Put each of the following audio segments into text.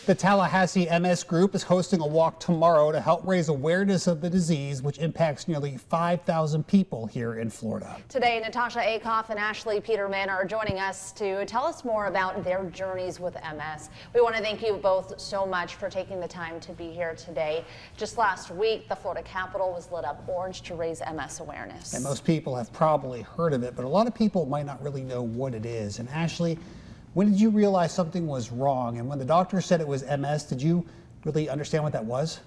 The Tallahassee MS Group is hosting a walk tomorrow to help raise awareness of the disease, which impacts nearly 5,000 people here in Florida. Today, Natasha Acoff and Ashley Peterman are joining us to tell us more about their journeys with MS. We want to thank you both so much for taking the time to be here today. Just last week, the Florida Capitol was lit up orange to raise MS awareness. And most people have probably heard of it, but a lot of people might not really know what it is. And Ashley, when did you realize something was wrong? And when the doctor said it was MS, did you really understand what that was?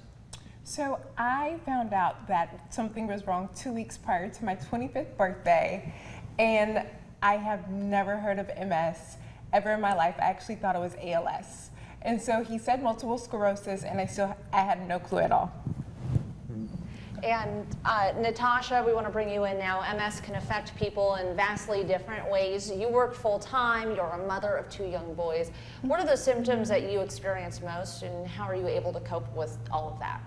So I found out that something was wrong 2 weeks prior to my 25th birthday, and I have never heard of MS ever in my life. I actually thought it was ALS. And so he said multiple sclerosis, and I had no clue at all. And Natasha, we want to bring you in now. MS can affect people in vastly different ways. You work full time, you're a mother of 2 young boys. What are the symptoms that you experience most, and how are you able to cope with all of that?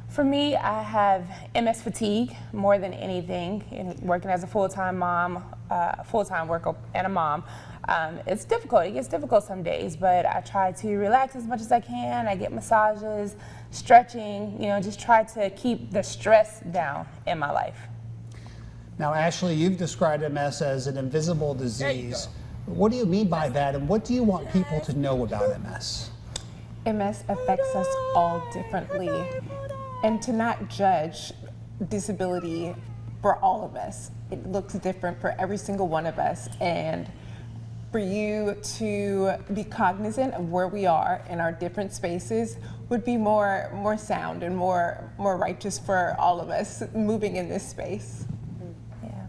For me, I have MS fatigue more than anything. And working as a full-time mom, full-time worker and a mom, it's difficult. It gets difficult some days, but I try to relax as much as I can. I get massages, stretching, just try to keep the stress down in my life. Now, Ashley, you've described MS as an invisible disease. What do you mean by that, and what do you want people to know about MS? MS affects us all differently, and to not judge disability for all of us. It looks different for every single one of us, and for you to be cognizant of where we are in our different spaces would be more sound and more righteous for all of us moving in this space. Yeah.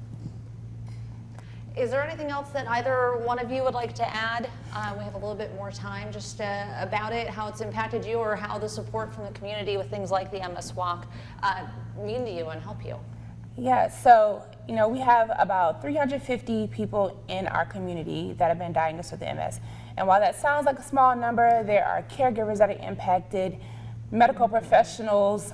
Is there anything else that either one of you would like to add? We have a little bit more time just about it, how it's impacted you, or how the support from the community with things like the MS Walk mean to you and help you. Yeah, so, we have about 350 people in our community that have been diagnosed with MS. And while that sounds like a small number, there are caregivers that are impacted, medical professionals,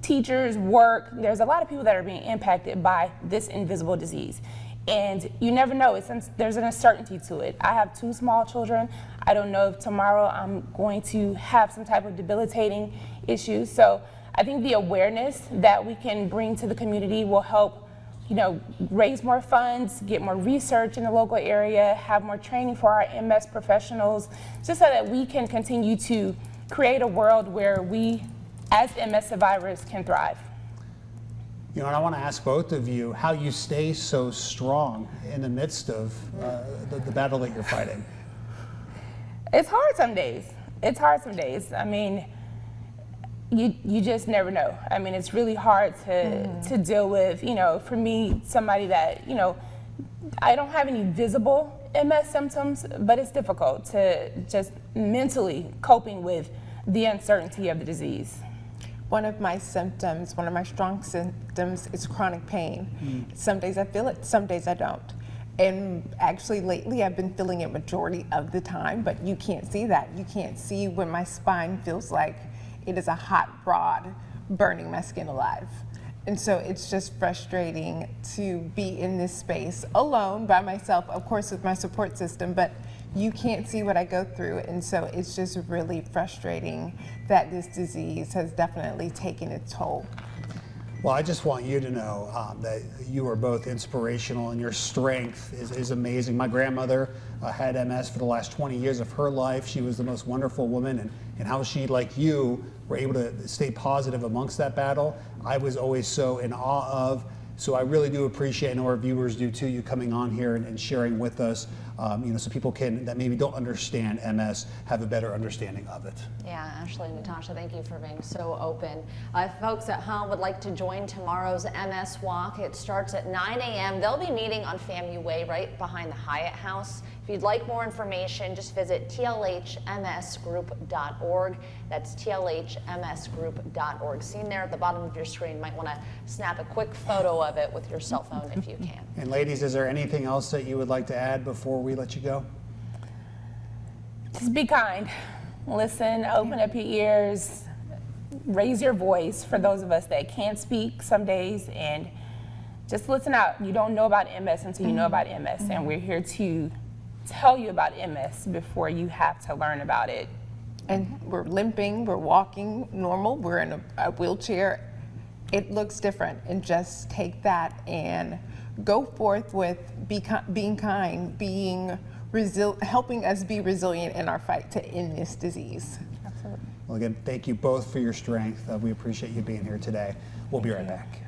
teachers, work. There's a lot of people that are being impacted by this invisible disease. And you never know, there's an uncertainty to it. I have 2 small children. I don't know if tomorrow I'm going to have some type of debilitating issue. So I think the awareness that we can bring to the community will help, raise more funds, get more research in the local area, have more training for our MS professionals, just so that we can continue to create a world where we, as MS survivors, can thrive. And I want to ask both of you how you stay so strong in the midst of the battle that you're fighting. It's hard some days. I mean, you just never know. I mean, it's really hard to deal with, for me, somebody that, I don't have any visible MS symptoms, but it's difficult to just mentally coping with the uncertainty of the disease. One of my strong symptoms is chronic pain. Some days I feel it, some days I don't. And actually lately I've been feeling it majority of the time, but you can't see that. You can't see when my spine feels like it is a hot rod burning my skin alive. And so it's just frustrating to be in this space alone by myself, of course with my support system, but you can't see what I go through. And so it's just really frustrating that this disease has definitely taken its toll. Well, I just want you to know that you are both inspirational, and your strength is amazing. My grandmother had MS for the last 20 years of her life. She was the most wonderful woman, and how she, like you, were able to stay positive amongst that battle, I was always so in awe of. So I really do appreciate, and our viewers do too, you coming on here and sharing with us, so people that maybe don't understand MS have a better understanding of it. Yeah, Ashley and Natasha, thank you for being so open. If folks at home would like to join tomorrow's MS Walk, it starts at 9 a.m. They'll be meeting on FAMU Way right behind the Hyatt House. If you'd like more information, just visit tlhmsgroup.org. That's tlhmsgroup.org. Seen there at the bottom of your screen. Might want to snap a quick photo of it with your cell phone if you can. And ladies, is there anything else that you would like to add before we let you go? Just be kind. Listen, open up your ears, raise your voice for those of us that can't speak some days, and just listen out. You don't know about MS until you know about MS, and we're here to tell you about MS before you have to learn about it and we're limping, we're walking normal, we're in a wheelchair. It looks different, and just take that and go forth with being kind, being helping us be resilient in our fight to end this disease. Absolutely. Well, again, thank you both for your strength. We appreciate you being here today. We'll be right back.